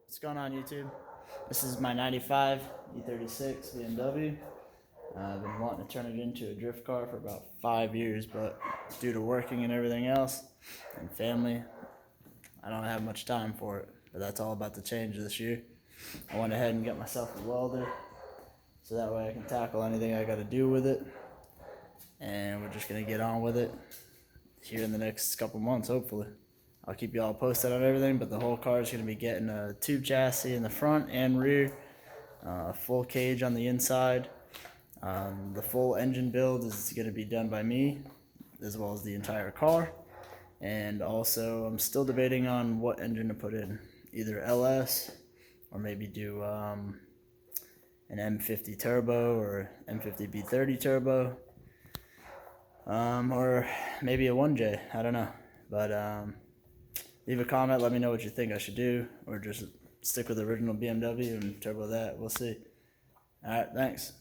What's going on, YouTube? This is my 95 E36 BMW. I've been wanting to turn it into a drift car for about 5 years, but due to working and everything else and family, I don't have much time for it. But that's all about to change this year. I went ahead and got myself a welder so that way I can tackle anything I got to do with it. And we're just going to get on with it here in the next couple months, hopefully. I'll keep you all posted on everything, but the whole car is going to be getting a tube chassis in the front and rear, full cage on the inside. The full engine build is going to be done by me, as well as the entire car. And also, I'm still debating on what engine to put in, either LS or maybe do an M50 turbo or M50 B30 turbo, or maybe a 1J. I don't know, but leave a comment, let me know what you think I should do, or just stick with the original BMW and turbo that. We'll see. Alright, thanks.